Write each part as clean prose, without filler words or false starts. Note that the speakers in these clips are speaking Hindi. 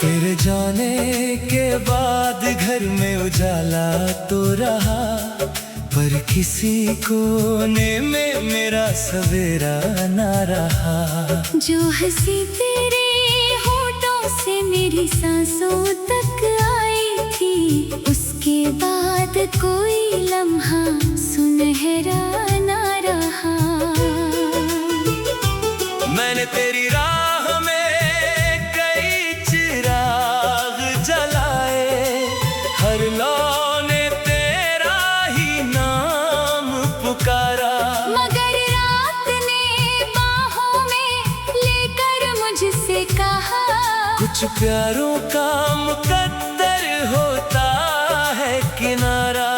तेरे जाने के बाद घर में उजाला तो रहा, पर किसी कोने में मेरा सवेरा ना रहा। जो हंसी तेरे होठों से मेरी सांसों तक आई थी, उसके बाद कोई लम्हा सुनहरा ना रहा। मैंने तेरी राह में कई चिराग जलाए, हर लौ ने तेरा ही नाम पुकारा। मगर रात ने बाहों में लेकर मुझसे कहा, कुछ प्यारों का मुकद्दर होता है किनारा।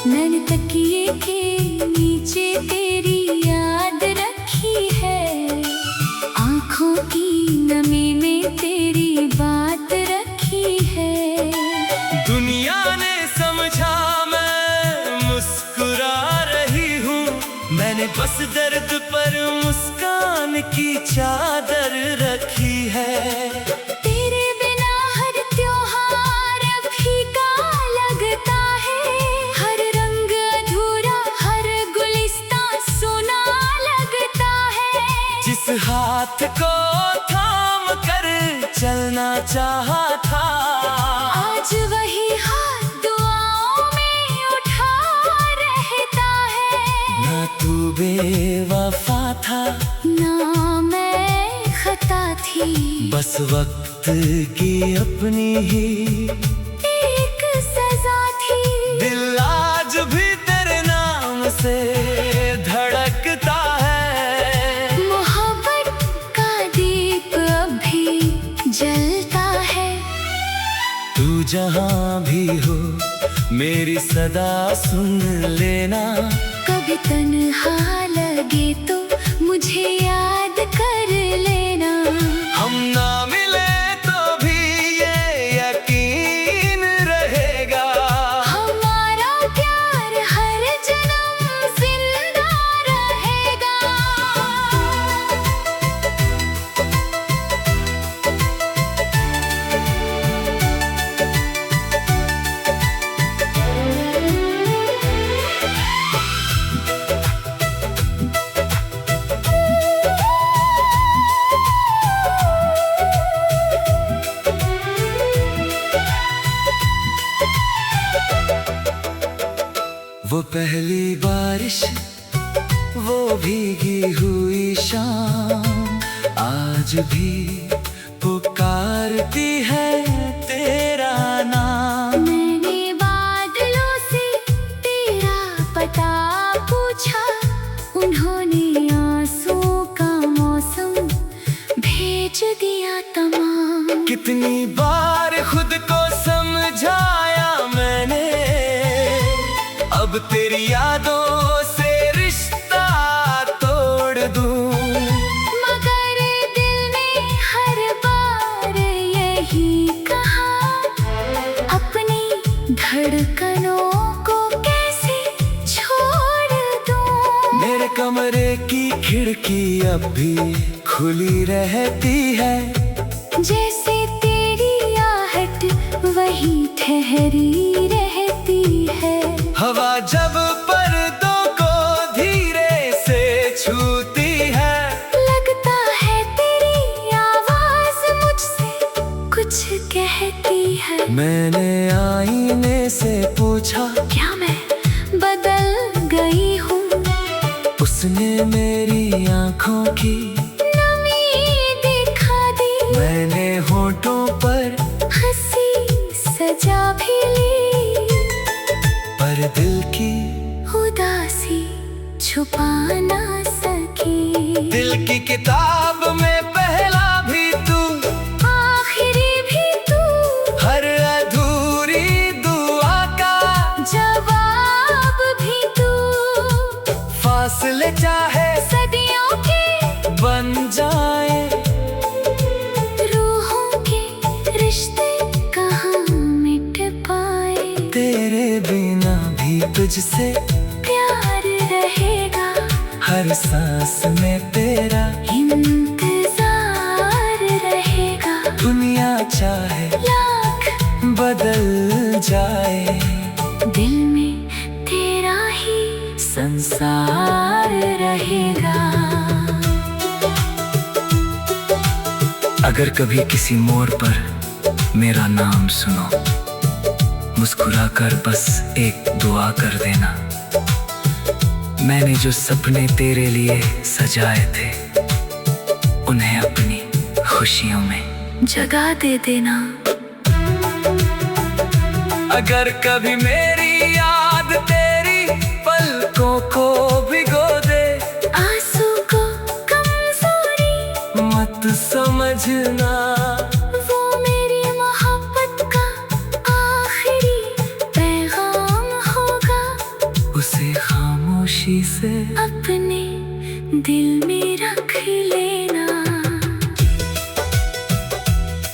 मैंने तकिए के नीचे तेरी याद रखी है, आँखों की नमी में तेरी बात रखी है। दुनिया ने समझा मैं मुस्कुरा रही हूँ, मैंने बस दर्द पर मुस्कान की चादर रखी है। तेरे बिना हर त्योहार फीका लगता है, हर रंग अधूरा, हर गुलिस्तां सुना लगता है। जिस हाथ को थाम कर चलना चाहा था, आज वही हाथ दुआओं में उठा रहता है। ना तू बेवफा था, ना मैं खता थी, बस वक्त की अपनी ही एक सजा थी। दिल आज भी तेरे नाम से धड़कता है, मोहब्बत का दीप अभी जलता है। तू जहाँ भी हो मेरी सदा सुन लेना। कभी तन्हा लगे तो मुझे याद कर लेना। हम ना मिले तो भी ये यकीन रहेगा, हमारा प्यार हर जन्म जिंदा रहेगा। वो पहली बारिश, वो भीगी हुई शाम, आज भी पुकारती है तेरा नाम। मैंने बादलों से तेरा पता पूछा, उन्होंने आंसुओं का मौसम भेज दिया तमाम। कितनी बार खुद को समझाया मैंने, अब तेरी यादों से रिश्ता तोड़ दूं। मगर दिल ने हर बार यही कहा, अपनी धड़कनों को कैसे छोड़ दूं। मेरे कमरे की खिड़की अब भी खुली रहती है, जैसे तेरी आहट वही ठहरी रहती है। हवा जब पर्दों को धीरे से छूती है, लगता है तेरी आवाज मुझसे कुछ कहती है। मैंने आईने से पूछा, क्या मैं बदल गई हूँ? उसने मेरी आंखों की नमी दिखा दी, मैंने होठों पर हंसी सजा भी ली, पर दिल की उदासी छुपा ना सकी। दिल की किताब में पहला भी तू, आखिरी भी तू, हर अधूरी दुआ का जवाब भी तू। फासले चाहे सदियों के बन जाए, रूहों के रिश्ते कहाँ मिट पाए। तेरे बिना भी तुझसे प्यार रहेगा, हर हर सांस में तेरा इंतजार रहेगा। दुनिया चाहे लाख बदल जाए, दिल में तेरा ही संसार रहेगा। अगर कभी किसी मोड़ पर मेरा नाम सुनो, मुस्कुराकर बस एक दुआ कर देना। मैंने जो सपने तेरे लिए सजाए थे, उन्हें अपनी खुशियों में जगा दे देना। अगर कभी मेरी याद तेरी पलकों को भिगो दे, आंसू को कमजोरी मत समझना। वो मेरी मोहब्बत का आखिरी पैगाम होगा। उसे खामोशी से अपने दिल में रख लेना।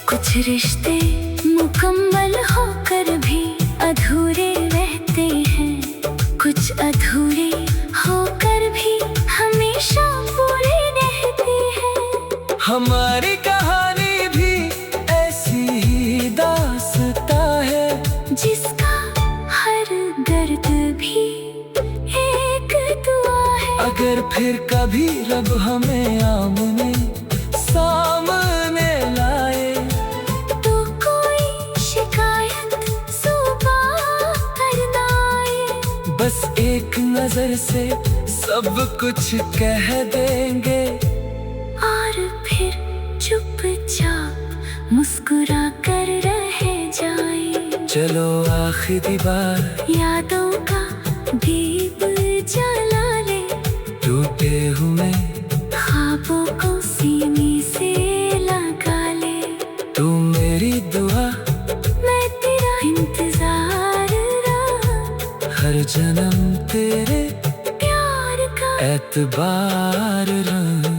कुछ रिश्ते मुकम्मल होकर भी अधूरे रहते हैं, कुछ अधूरे होकर भी हमेशा पूरे रहते हैं। हमारी कहानी भी ऐसी ही दास्तां है, जिसका हर दर्द भी एक दुआ है। अगर फिर कभी रब हमें आमने सामने लाए, तो कोई शिकायत सुबह करना आए। बस एक नजर से सब कुछ कह देंगे, और फिर चुपचाप मुस्कुरा कर रह जाए। चलो आखिरी बार यादों का दीप जला ले, टूटे हुए ख्वाबों को सीने से लगा ले। तू मेरी दुआ, मैं तेरा इंतजार रहा, हर जन्म तेरे प्यार का एतबार रहा।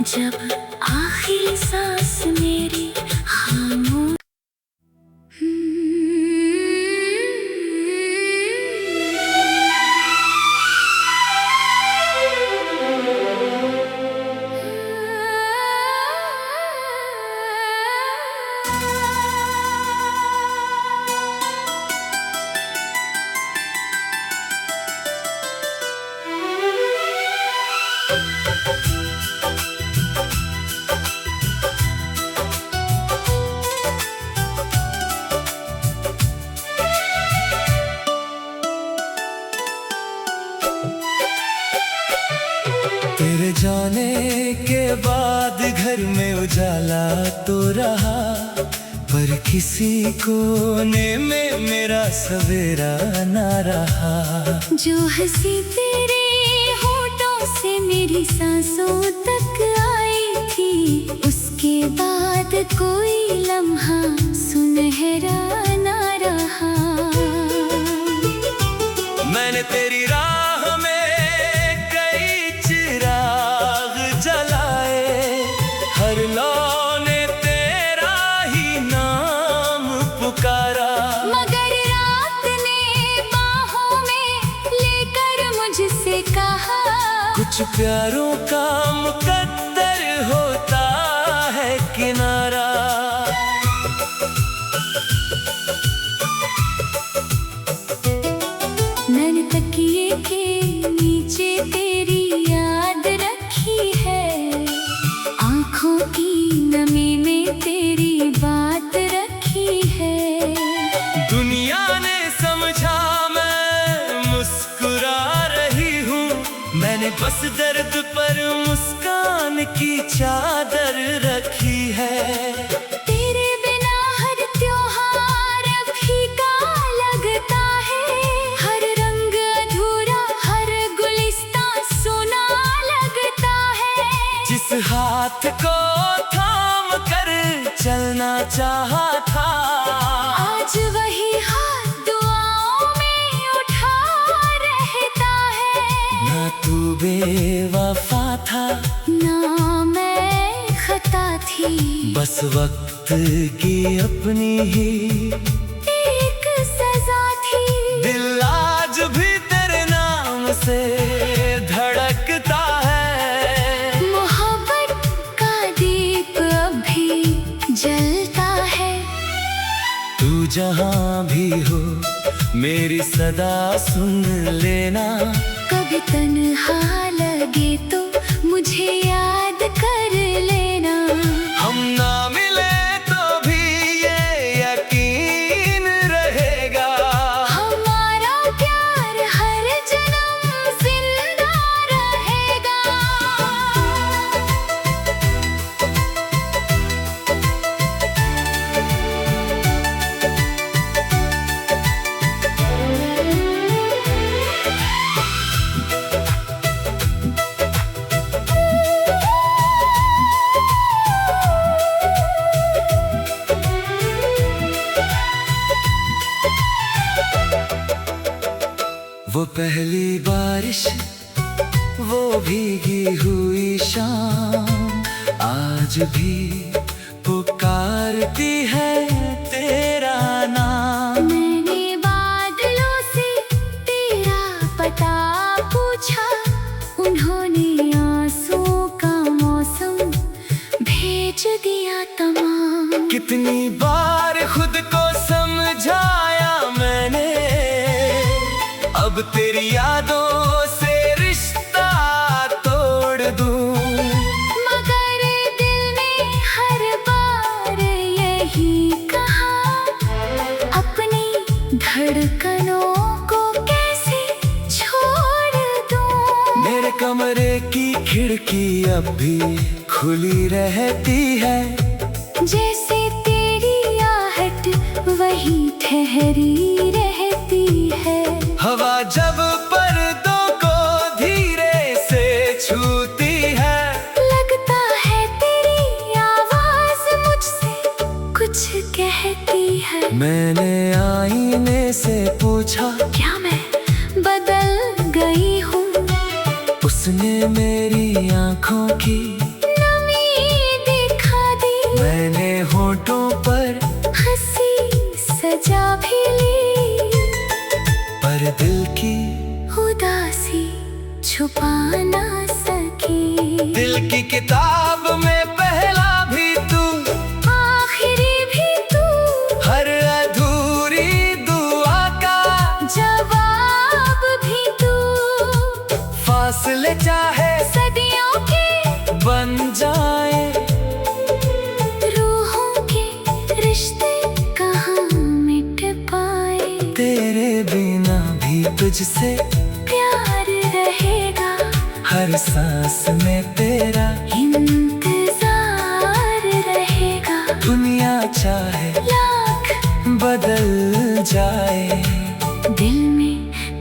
जब आखिरी सांस मेरी खामोश। तेरे जाने के बाद घर में उजाला तो रहा, पर किसी कोने में मेरा सवेरा ना रहा। जो हंसी तेरे होठों से मेरी सांसों तक आई थी, उसके बाद कोई लम्हा सुनहरा ना रहा। मैंने तेरी राह में कई चिराग जलाए, हर लौ ने तेरा ही नाम पुकारा। मगर रात ने बाहों में लेकर मुझसे कहा, कुछ प्यारों का मुकद्दर होता है किनारा। मैंने तकिए के नीचे तेरी याद रखी है, आँखों की नमी में तेरी बात रखी है। दुनिया ने समझा मैं मुस्कुरा रही हूँ, मैंने बस दर्द पर मुस्कान की चादर रखी है। तेरे बिना हर त्योहार फीका लगता है, हर रंग अधूरा, हर गुलिस्तां सुना लगता है। जिस हाथ को थाम कर चलना चाहा था, आज वही हाथ दुआओं में उठा रहता है। ना तू बेवफा था, ना मैं खता थी, बस वक्त की अपनी ही एक सजा थी। दिल आज भी तेरे नाम से धड़कता है। तू जहाँ भी हो मेरी सदा सुन लेना। कभी तन्हा लगे तो मुझे याद कर लेना। हम ना मिले तो भी ये यकीन रहेगा, हमारा प्यार हर जन्म जिंदा रहेगा। वो पहली बारिश, वो भीगी हुई शाम, आज भी पुकारती है तेरा नाम। मैंने बादलों से तेरा पता पूछा, उन्होंने आंसुओं का मौसम भेज दिया तमाम। कितनी बार खुद को समझाया मैंने, अब तेरी यादों से रिश्ता तोड़ दूं। मगर दिल ने हर बार यही कहा, अपनी धड़कनों को कैसे छोड़ दूं। मेरे कमरे की खिड़की अब भी खुली रहती है, जैसे तेरी आहट वही ठहरी रहती है। हवा जब पर्दों को धीरे से छूती है, लगता है तेरी आवाज मुझसे कुछ कहती है। मैंने आईने से पूछा, क्या मैं बदल गई हूँ? उसने मेरी आंखों की नमी दिखा दी। मैंने होठों पर हंसी सजा भी ली, पर दिल की उदासी छुपा ना सकी। दिल की किताब में पहला भी तू, आखिरी भी तू, हर अधूरी दुआ का जवाब भी तू। फासले चाहे सदियों के बन जाए, रूहों के रिश्ते कहाँ मिट पाए। तेरे बिना भी तुझसे प्यार रहेगा, हर सांस में तेरा इंतजार रहेगा। दुनिया चाहे लाख बदल जाए, दिल में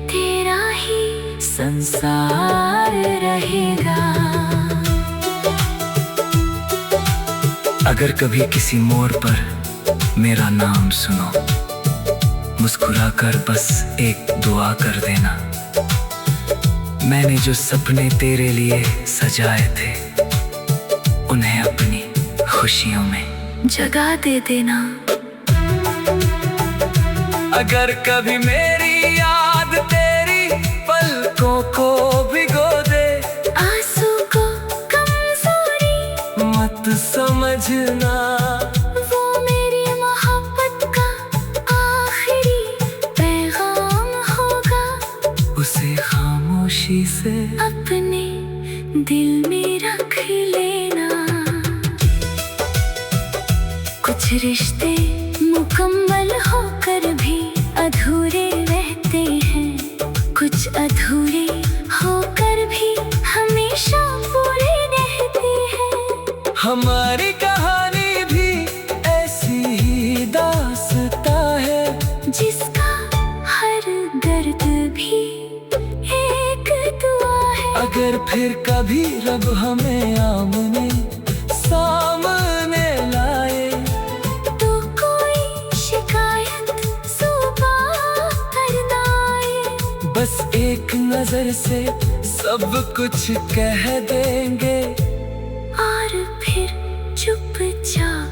तेरा ही संसार रहेगा। अगर कभी किसी मोड़ पर मेरा नाम सुनो, मुस्कुराकर बस एक दुआ कर देना। मैंने जो सपने तेरे लिए सजाए थे, उन्हें अपनी खुशियों में जगा दे देना। अगर कभी मेरी याद तेरी पलकों को भिगो दे, आंसू को कमजोरी मत समझना। वो मेरी मोहब्बत का आखिरी पैगाम होगा, उसे खामोशी से अपने दिल में रख लेना। कुछ रिश्ते मुकम्मल होकर भी अधूरे रहते हैं, कुछ अधूरे होकर भी हमेशा पूरे रहते हैं। हमारी कहानी भी ऐसी ही दास्तां है, जिसका हर दर्द भी एक दुआ है। अगर फिर कभी रब हमें आमने सामने लाए, तो कोई शिकायत सुबह करना आए। बस एक नजर से सब कुछ कह देंगे, और फिर चुपचाप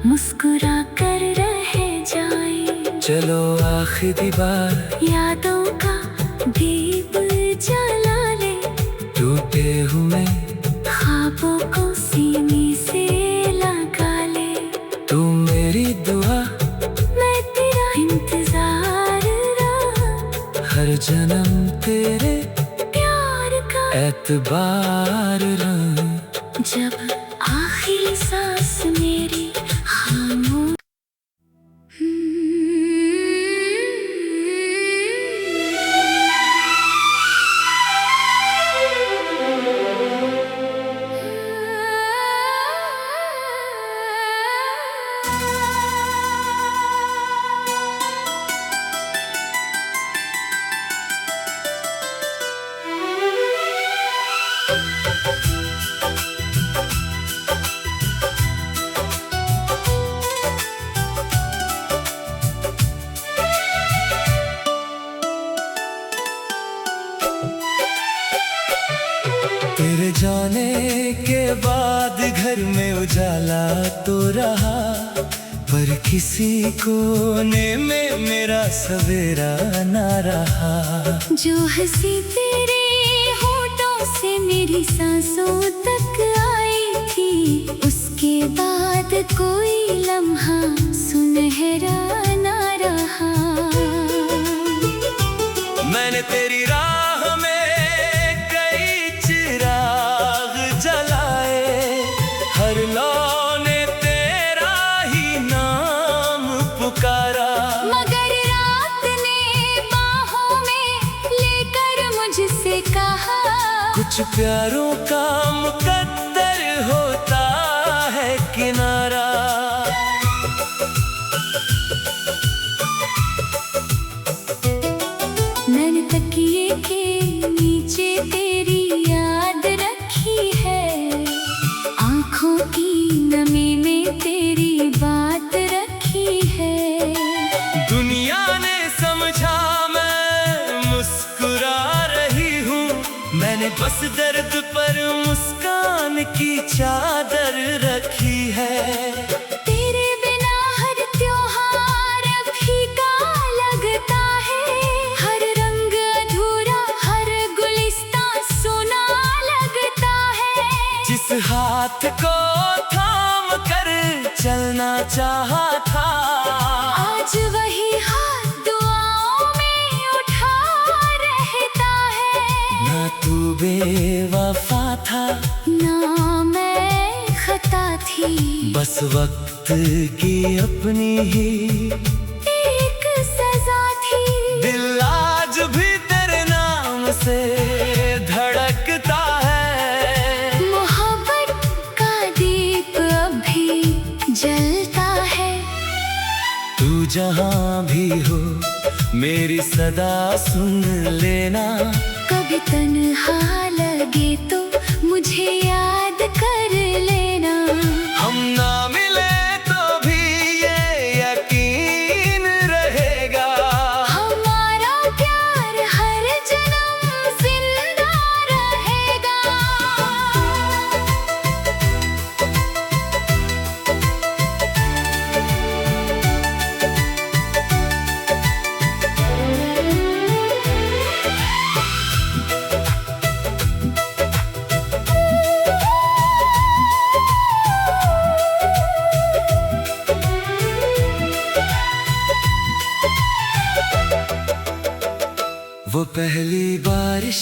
मुस्कुरा कर रह जाए। चलो आखिरी बार यादों का दीप जला ले, टूटे हुए ख्वाबों को सीने से लगा ले। तू मेरी दुआ, मैं जन्म तेरे प्यार का एतबार रंग जब आखिरी सांस मेरी खामोश। तेरे जाने के बाद घर में उजाला तो रहा, पर किसी कोने में मेरा सवेरा ना रहा। जो हंसी तेरे होठों से मेरी सांसों तक आई थी, उसके बाद कोई लम्हा सुनहरा ना रहा। मैंने तेरी राह में कई चिराग जलाए, हर लौ ने तेरा ही नाम पुकारा। मगर रात ने बाहों में लेकर मुझसे कहा, कुछ प्यारों का मुकद्दर होता है किनारा। मैंने तकिए के नीचे तेरी याद रखी है, आँखों की नमी में तेरी बात रखी है। दुनिया ने समझा मैं मुस्कुरा रही हूँ, मैंने बस दर्द पर मुस्कान की चादर रखी है। तेरे बिना हर त्योहार फीका लगता है, हर रंग अधूरा, हर गुलिस्तां सुना लगता है। जिस हाथ को थाम कर चलना चाहा था, आज वही हाथ दुआओं में उठा रहता है। ना तू बेवफा था, ना मैं खता थी, बस वक्त की अपनी ही एक सजा थी। दिल आज भी तेरे नाम से धड़कता है, मोहब्बत का दीप अभी जलता है। तू जहाँ भी हो मेरी सदा सुन लेना। कभी तन्हा लगे तो मुझे याद कर लेना। हम ना मिले तो भी ये यकीन रहेगा, हमारा प्यार हर जन्म जिंदा रहेगा। वो पहली बारिश,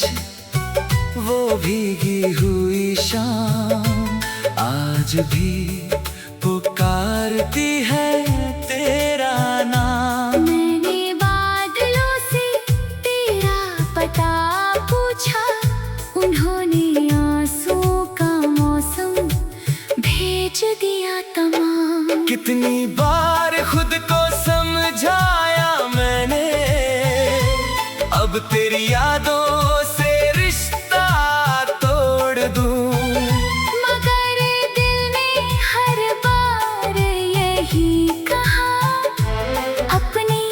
वो भीगी हुई शाम, आज भी पुकारती है तेरा नाम। मैंने बादलों से तेरा पता पूछा, उन्होंने आंसुओं का मौसम भेज दिया तमाम। कितनी बार खुद को समझाया मैंने, अब तेरी यादों से रिश्ता तोड़ दूं। मगर दिल ने हर बार यही कहा, अपनी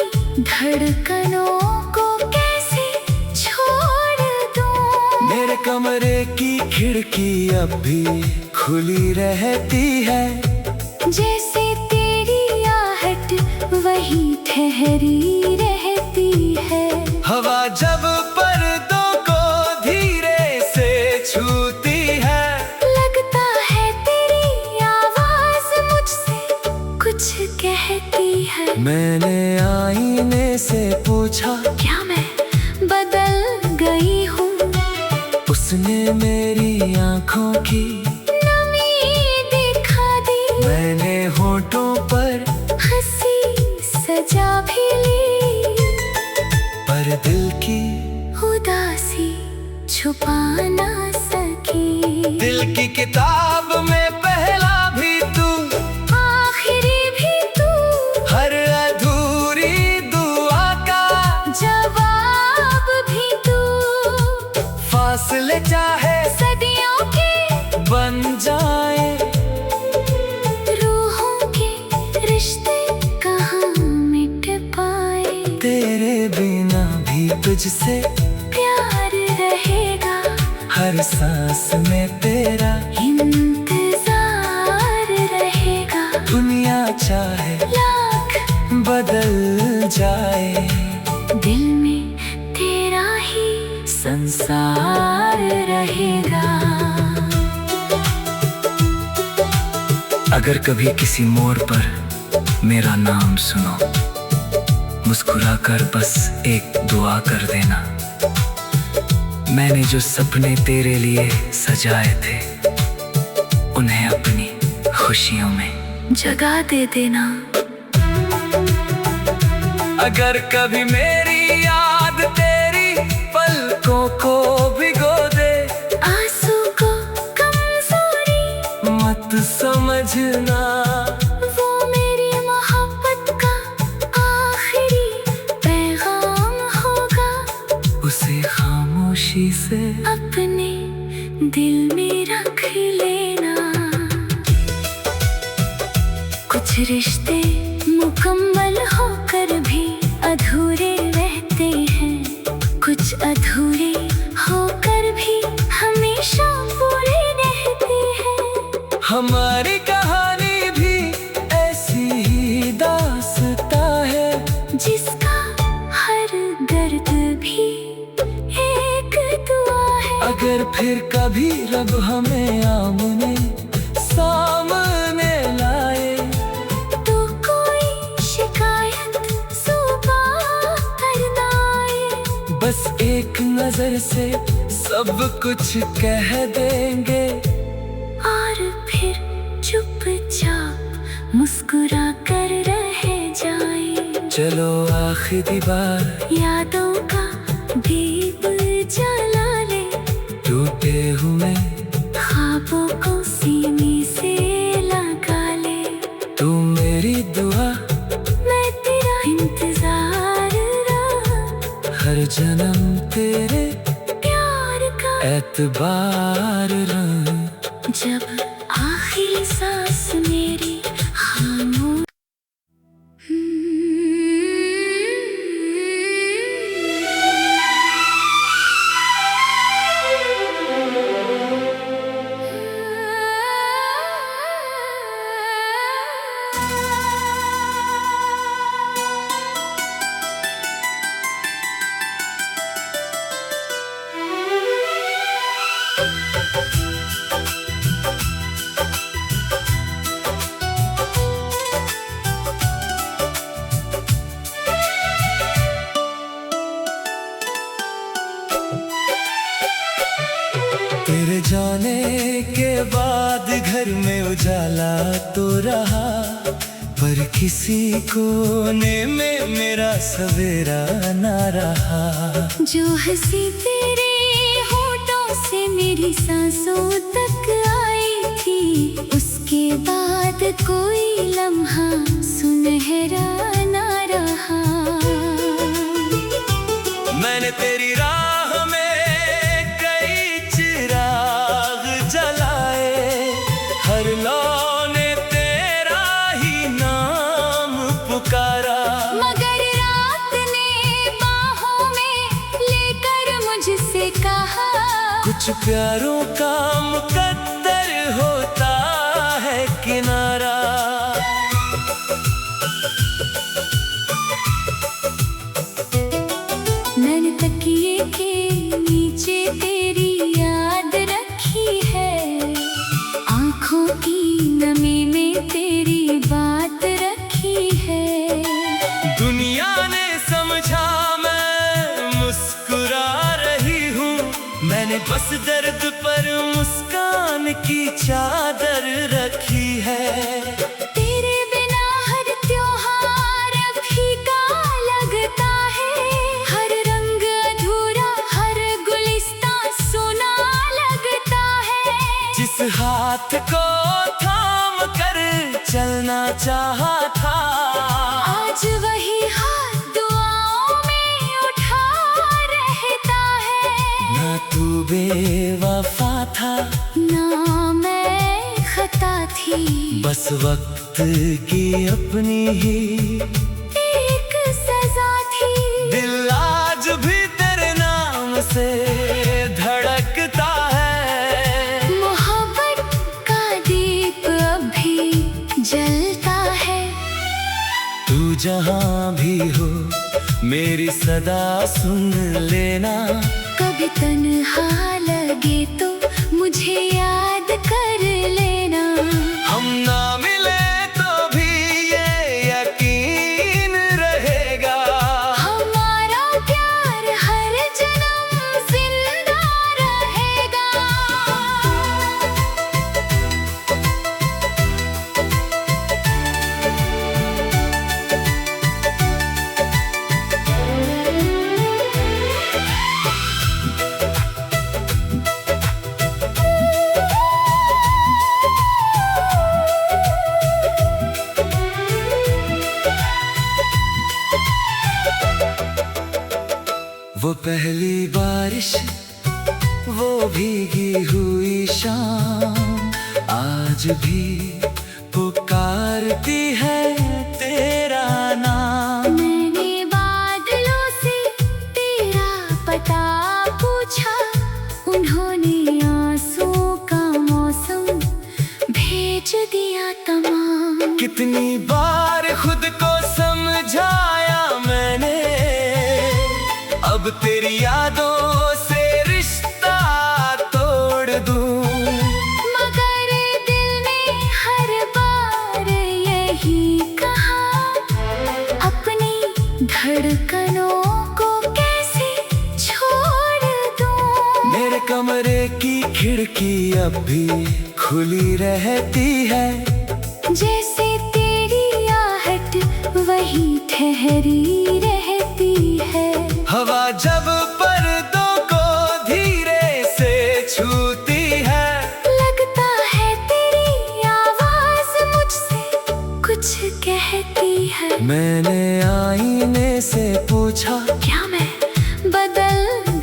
धड़कनों को कैसे छोड़ दूं। मेरे कमरे की खिड़की अब भी खुली रहती है, जैसे तेरी आहट वही ठहरी रहती है। हवा जब पर्दों को धीरे से छूती है, लगता है तेरी आवाज मुझसे कुछ कहती है। मैंने आईने से पूछा, क्या मैं उसने मेरी आंखों की नमी दिखा दी। मैंने होठों पर हंसी सजा भी ली, पर दिल की उदासी छुपा ना सकी। दिल की किताब में पहला भी तू, आखिरी भी तू, हर अधूरी दुआ का जवाब भी तू। फासले चाहे सदियों के बन जाए, रूहों के रिश्ते कहाँ मिट पाए। तेरे बिना भी तुझसे प्यार रहेगा, हर सांस में तेरा इंतजार रहेगा। दुनिया चाहे लाख बदल जाए, दिल में तेरा ही संसार रहेगा। अगर कभी किसी मोड़ पर मेरा नाम सुनो, मुस्कुराकर बस एक दुआ कर देना। मैंने जो सपने तेरे लिए सजाए थे, उन्हें अपनी खुशियों में जगा दे देना। अगर कभी मेरी याद तेरी पलकों को भिगो दे, आंसू को कमजोरी मत समझना। वो मेरी मोहब्बत का आखिरी पैगाम होगा। उसे खामोशी से अपने दिल में रख लेना। कुछ रिश्ते मुकम्मल होकर भी अधूरे रहते हैं, कुछ अधूरे होकर भी हमेशा पूरे रहते हैं। हमारी कहानी भी ऐसी ही दास्ता है, जिसका हर दर्द भी एक दुआ है। अगर फिर कभी रब हमें आमने सामने लाए, तो कोई शिकायत सुबह करना आए। बस एक नजर से सब कुछ कह देंगे, और फिर चुपचाप मुस्कुरा कर रह जाए। चलो आखिरी बार यादों का दीप जला ले, टूटे हुए ख्वाबों को सीने से लगा ले। तू मेरी दुआ, मैं तेरा इंतजार रहा, हर जन्म तेरे प्यार का एतबार रहा। जब आखिरी सांस मेरी खामोश। तेरे जाने के बाद घर में उजाला तो रहा, पर किसी कोने में मेरा सवेरा ना रहा। जो हंसी तेरे होठों से मेरी सांसों तक आई थी, उसके बाद कोई लम्हा सुनहरा ना रहा। मैंने तेरी राह में कई चिराग जलाए, हर लौ ने तेरा ही नाम पुकारा। मगर रात ने बाहों में लेकर मुझसे कहा, कुछ प्यारों का मुकद्दर होता है किनारा। मैंने तकिए के नीचे तेरी याद रखी है, आँखों की नमी में तेरी बात रखी है। दुनिया ने समझा मैं मुस्कुरा रही हूँ, मैंने बस दर्द पर मुस्कान की चादर रखी है। तेरे बिना हर त्योहार फीका लगता है, हर रंग अधूरा, हर गुलिस्तां सुना लगता है। जिस हाथ को थाम कर चलना चाहा था, आज वही हाथ दुआओं में उठा रहता है। ना तू बेवफा था, ना मैं खता थी, बस वक्त की अपनी ही एक सजा थी। दिल आज भी तेरे नाम से धड़कता है। मोहब्बत का दीप अभी जलता है। तू जहाँ भी हो मेरी सदा सुन लेना। कभी तन्हा लगे तो मुझे याद कर लेना। हम ना मिले तो भी ये यकीन रहेगा, हमारा प्यार हर जन्म जिंदा रहेगा। वो पहली बारिश, वो भीगी हुई शाम, आज भी पुकारती है तेरा नाम। मैंने बादलों से तेरा पता पूछा, उन्होंने आंसुओं का मौसम भेज दिया तमाम। कितनी बार खुद को समझाया मैंने, अब तेरी यादों से रिश्ता तोड़ दूं। मगर दिल ने हर बार यही कहा, अपनी धड़कनों को कैसे छोड़ दूं। मेरे कमरे की खिड़की अब भी खुली रहती है, जैसे तेरी आहट वही ठहरी रहती है। हवा जब पर्दों को धीरे से छूती है, लगता है तेरी आवाज मुझसे कुछ कहती है। मैंने आईने से पूछा, क्या मैं बदल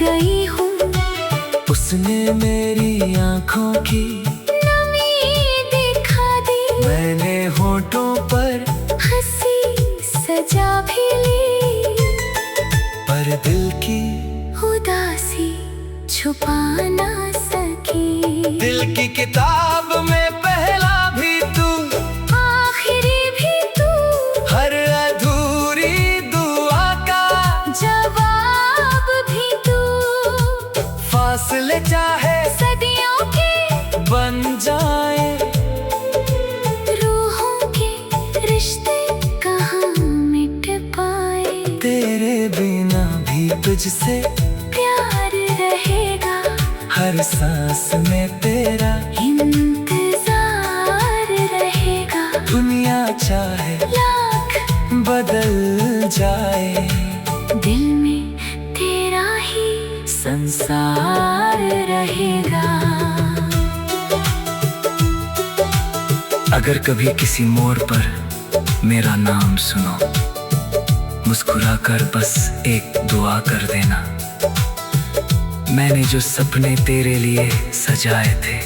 गई हूँ? उसने मेरी आंखों की नमी दिखा दी। मैंने होठों पर हंसी सजा भी ली, पर दिल की उदासी छुपा ना सकी। दिल की किताब में पहला भी तू, आखिरी भी तू, हर अधूरी दुआ का जवाब भी तू। फासले चाहे सदियों के बन जाए, रूहों के रिश्ते कहाँ मिट पाए। तेरे बिना भी तुझसे प्यार रहेगा, हर सांस में तेरा इंतजार रहेगा। दुनिया चाहे लाख बदल जाए, दिल में तेरा ही संसार रहेगा। अगर कभी किसी मोड़ पर मेरा नाम सुनो, मुस्कुरा कर बस एक दुआ कर देना। मैंने जो सपने तेरे लिए सजाए थे,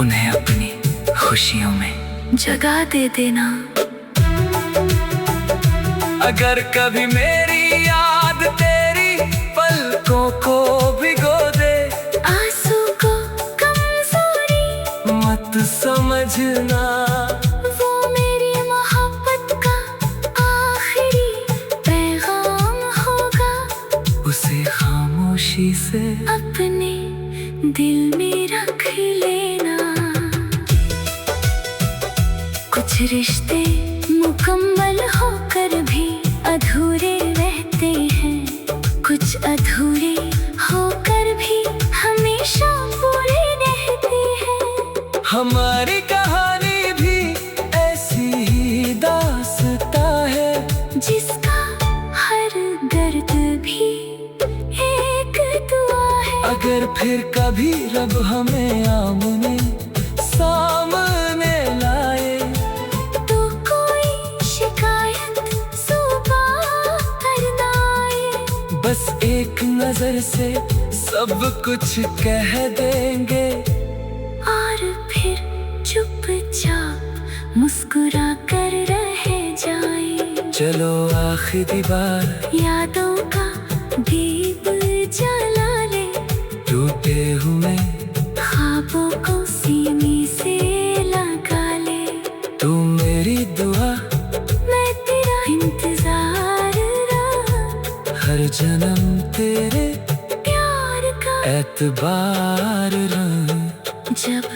उन्हें अपनी खुशियों में जगा दे देना। अगर कभी मेरी याद तेरी पलकों को भिगो दे, आंसू को कमजोरी मत समझना। वो मेरी मोहब्बत का आखिरी पैगाम होगा, उसे खामोशी से अपने दिल में रख लेना। कुछ रिश्ते मुकम्मल होकर भी अधूरे रहते हैं, कुछ अधूरे होकर भी हम और फिर कभी रब हमें आमने सामने लाए तो कोई शिकायत सुबह करना आए। बस एक नजर से सब कुछ कह देंगे और फिर चुपचाप मुस्कुरा कर रह जाए। चलो आखिरी बार यादों का दीप जला ले, टूटे हुए ख्वाबों को सीने से लगा ले। तू मेरी दुआ, मैं तेरा इंतजार रहा, हर जन्म तेरे प्यार का एतबार रहा। जब